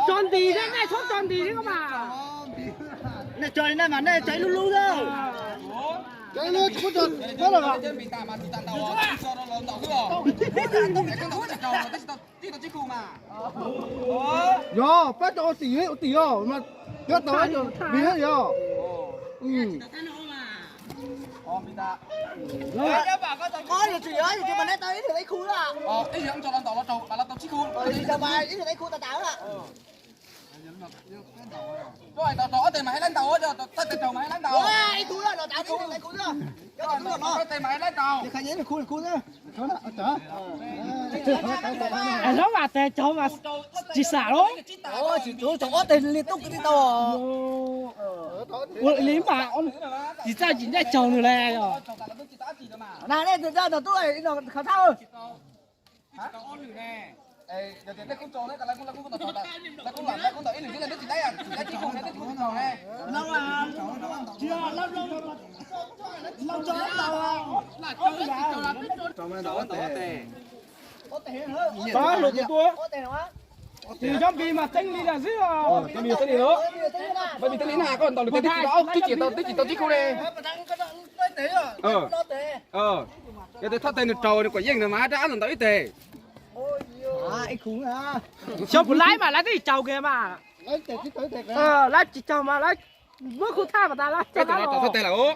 tròn tì đấy, này số tròn tì đấy các bà. Này trời này mà này cháy lu lu thôi. Cháy lu cũng tròn, có được không? Yo, bắt đầu tỉ rồi mà biết tới rồi, biết hết rồi. Có gì ơi, thì mà nói tới thì lấy khu đó. Ý thì ông cho lên tàu nó trâu, bà lên tàu chiếc khu. Thì giờ mà ý thì lấy khu ta tạo đó. Rồi tàu tiền mà hãy lên tàu á, tao tiền tàu mà hãy lên tàu. Ôi, khu đó, nó tạo khu đó, lấy khu đó. Tao tiền mà hãy lên tàu. Thì khai nhớ là khu đó. Nó mà tè cho mà chỉ xả thôi. Ôi, chú có tiền liên tục cái đi tàu. Ủa lý mà ông chỉ ra chồng rồi này rồi. Nào đây thực ra là tôi nó khảo thao. Hả? Ê, giờ tiền đấy cũng tròn đấy, tại cũng tàu tại cũng làm cũng tàu ít là nước chỉ đấy à, chỉ đấy chỉ không đấy cũng tàu này. Lâu là chưa lâu cho tàu. Tròn mà đỏ tè. Có tiền hơn. Có lục của tôi. Có tiền quá. Thì trong khi mà tính đi là gì rồi. Cái gì tính đi nữa. Bởi vì tên lý nào con tàu được tên đó, tí chỉ tàu chiếc khu đây. Cái thắt tên được trầu được quả riêng rồi mà đã làm tàu ít tè. Ai khủng à. Cho phụ lái mà lái cái chầu kìa mà. Lấy tiền chứ tới tiền. Lái chỉ chầu mà lái bước khu tha mà ta lái. Cái tàu thắt tên là ố.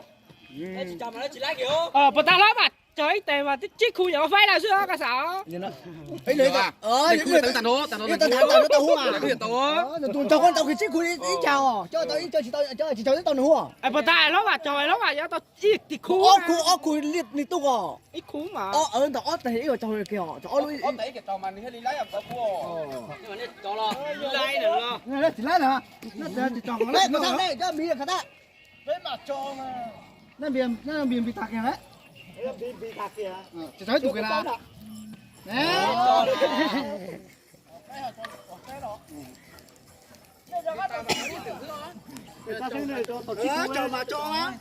Bà ta lái mà trời tè mà chiếc khu nhỏ phái nào xưa cái sao. Ấy lấy à. Khu tàu tàu nó tàu hú à. Cái tàu. Cho con tàu cái chiếc khu đi chào. Cho tàu chỉ cho tàu hú à. Bà ta nó mà trời nó mà tao chiếc thì khu. Khu liệt tục à. Ít khu mà. Ở đó thì cái cho kìa. Cho lui. Đấy cái tàu mà đi lấy ở khu. Nhưng mà cho lo. Lấy được lo. Nó chỉ lấy hả? Nó chỉ chọn lấy. Nó thằng này cái miếng cái đó. Với mà cho mà. Nó miếng bị tạc kìa đấy. Bị tạc kìa. Chỉ thấy tụi cái nào. Nè. Cho mà cho á.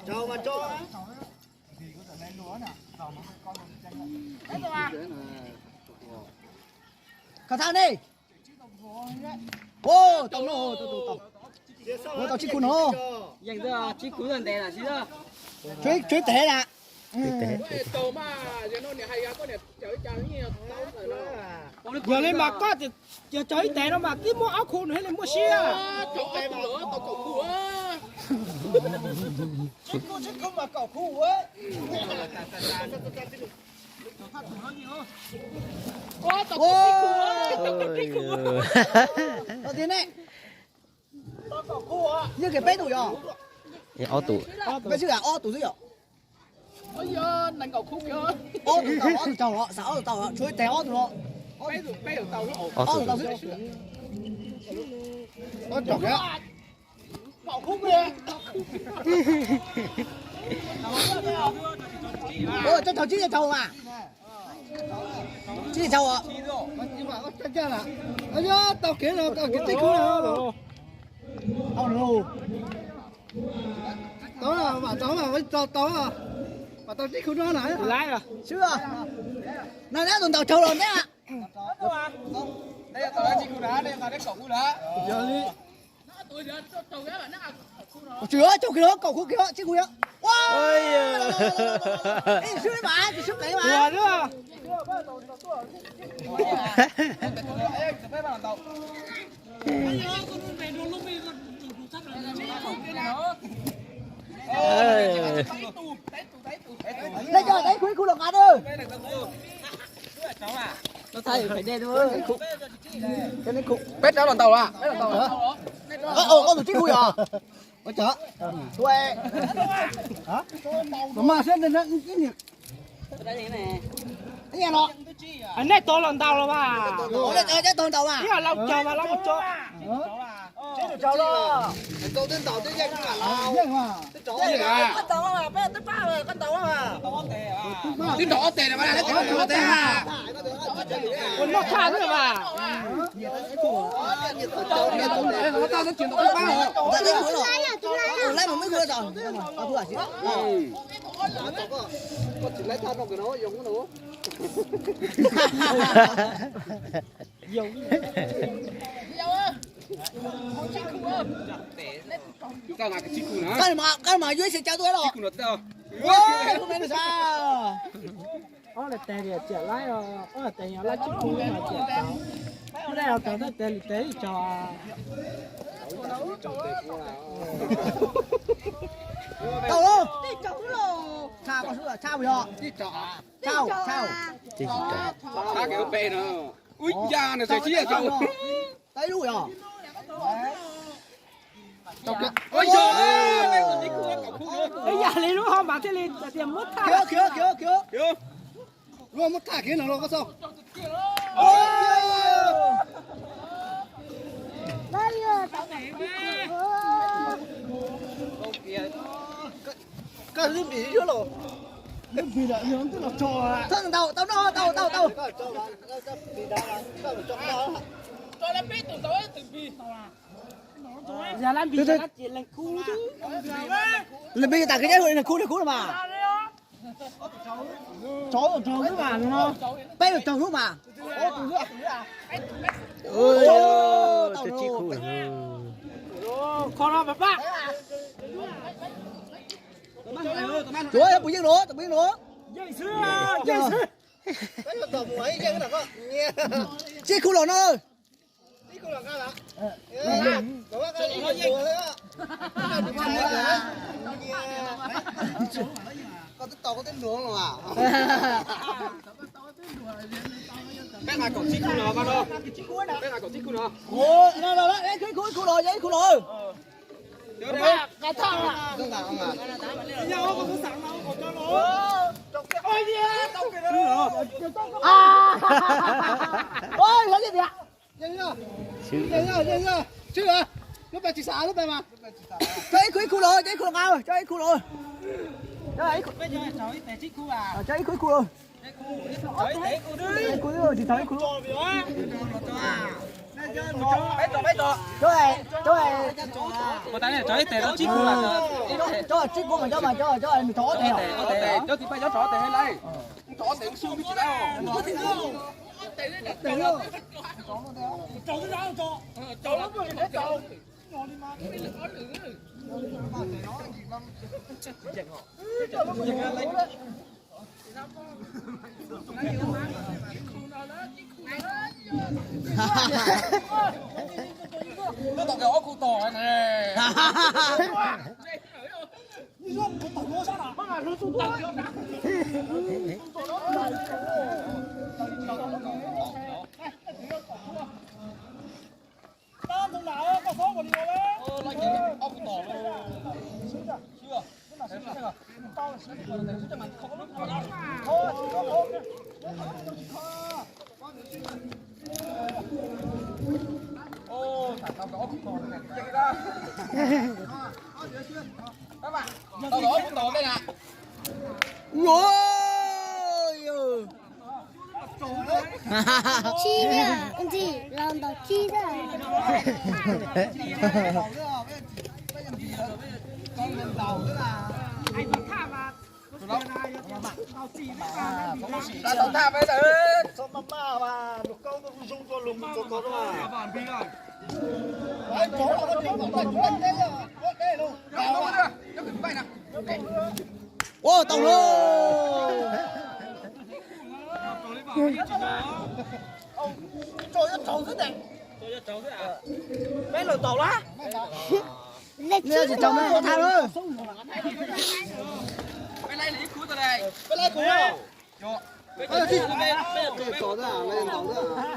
Cho mà cho á. Khả thang đi. Ô, tàu nó, tàu. Tàu chiếc cuốn nó. Dành ra chiếc cú dần tè là gì đó. Chuối tẻ là. Tàu mà giờ nó này hay có này chở như Giờ lên mà có thì giờ trời tè nó mà cái mua áo khô nữa lên mua xe. tàu tè mà lửa tàu cầu khu á. Chiếc cuốn mà cỏ khu á. Ô, tao cái khu. Tàu tiền đấy. Tàu cỏ khu á. Như cái bé tủ rồi. Ô tủ. Bé chứ là ô tủ gì rồi? Ôi giời, đánh cầu khu kìa. Ô tủ tàu đó, sao tàu đó, chuối tẻ ô tủ đó. Bé được tàu nó ổn. Ô tàu gì? Ô tàu kìa. Cỏ khu kìa. Ôi, cho tàu chi là tàu mà. Chi là tàu à? Nhưng mà chắc chắn là. Ôi giời, tàu kia là cái chiếc khu nào. Tàu lù. Tàu là với tàu à. Mà tàu chiếc khu đó này. Lái à? Chưa. Này nè, tàu trâu rồi đấy ạ. Đây là tàu chiếc khu đá, đây là cái cầu khu đá. Giờ đi. Chưa, chỗ kia đó, cầu khu kia đó, chiếc khu đó. Wow. Ê, xuống đấy mà, thì xuống đấy mà. Đùa nữa. Đây cho đấy khu lộc ăn ơi. Nó thay phải đen thôi. Cái này khu. Bét cháu đoàn tàu à? Bét đoàn tàu hả? Ô, tổ chức khu à? Ôi chợ. Quê. Hả? Mà xem đến nó cái gì? Đây này. Cái nhà nó. Anh này to lần tàu rồi mà. Ủa đây toàn tàu à? Cái là lâu chờ mà lâu một chỗ. cháu đó. Câu tên tàu tên danh là lao. Vậy mà. Chó gì à? Con tàu mà, bây giờ tới ba rồi, con tàu mà. Tên đỏ tè này mà là tên đỏ tè à? Còn mất khăn rồi mà. Nó tao nó chuyển到cái ba rồi. Lấy một mấy khứa rồi. Có thua à chị? Con chỉ lấy tao trong cái nó dùng cái nó. Chúng ta là cái chiếc cùn hả? Cái mà dưới sẽ cháu tôi rồi. Chiếc cùn đâu? Ôi, không biết sao. Ó là tè thì trẻ lái rồi, ó là tè nhỏ lái chích cú mà trẻ cháu. Cái này là tè nó tè thì cho. Tàu luôn. Sao con xuống sao bây giờ? Sao? Sao cái bè nó? Ui da nó sẽ chia cho. Đấy đủ rồi. Ôi trời ơi, con chiếc cùn cậu khu nữa. Bây giờ lấy lúc họ bảo thế lên tiền mất tha. Kìa. Luôn mất thả kia nào có sao? Cái gì bị chưa rồi? Vì là hướng tức là cho Thằng tàu. giờ làm gì là chỉ là cú chứ. Là bây giờ tặng cái giấy hội là cú mà. Chó cái mà đúng không? Bây giờ trồng lúc mà. Ôi, tôi chỉ khu Con nó bác. Chúa ơi, bùi nữa. Dậy xưa. Cái tàu mấy cái nào có nghe. Chiếc khu lò nó ơi. Chiếc cùn là cái là. Đó cái gì đùa đấy á. Con tên tàu có tên nướng rồi à? Cái này còn chiếc cùn nào con đâu? Cái này còn chiếc cùn nào? Ồ, đấy, cái khu lò, giấy khu lò. Cái thằng à. Không nào không nào. Nhau con có sẵn đâu, còn cho nó. Ôi nha, tao kìa đó. Ôi, lấy gì vậy? Nhanh nhá. Chứ à? Lúc này chỉ xả lúc này mà. Cho cái khu lò cao, cho cái khu lò. Bây giờ cháu để chích khu à. Cho cái khu lò. Đấy, khu đi. Cái khu lò thì thấy khu lò. Cho này. Một tay này cháu để nó chích khu là Cho chiếc khu mà cho mình chó theo. Cho thì phải cho chó tè hay lấy. Chó tè xương cái gì đâu. Để luôn. cháu cái nào cho. Cháu lắm rồi để cháu. Nó tao cái ốc khu tỏi này. Ô, thằng tao có ốc khu tỏi này. Chạy ra. Các bạn, tao có ốc khu tỏi đây nè. Ôi. Chi nữa, anh chị làm đó chi nữa. Con lên tàu nữa là. Anh vẫn thả mà. Tao tha với đấy. Sao mama mà một câu nó dùng cho lùng cho có đó mà. Đấy, chó là con chó còn đánh đấy rồi. Ok luôn. Cao quá. Nó cứ bay nè. Ô, tàu luôn. Trời ơi, trâu thế này. Mấy lần tàu đó. Là chi Nè, chỉ chồng nó thao thôi. Cái này lấy cú tao đây. Cái này cú đâu? Cho. Cái gì cũng đây. Cái chó thế à, lên tàu thế à?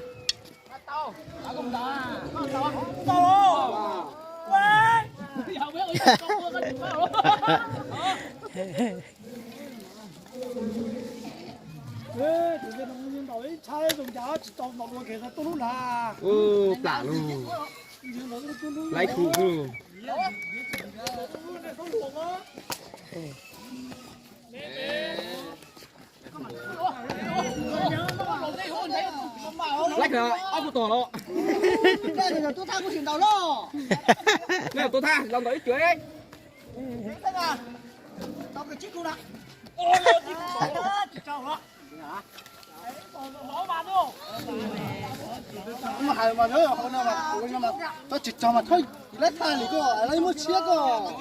Tàu. Tàu đó. Tàu. Quay. Không biết ở đâu có cái gì đâu. ê, thì cái đồng nhiên đổi trái dùng giá chỉ tàu nộp luôn kìa, tôi lúc là. Lạ luôn. Nhưng nó cũng Lấy khu khu. Lách rồi, ốc của tổ đó. Đây là tôi tha của chuyện đầu đó. Nè, tôi tha, lòng đấy chuối ấy. Tao cái chiếc cô đã. Nhưng mà hai mà nữa không nào mà tao chỉ cho mà thôi lấy thang thì có lấy một chiếc có.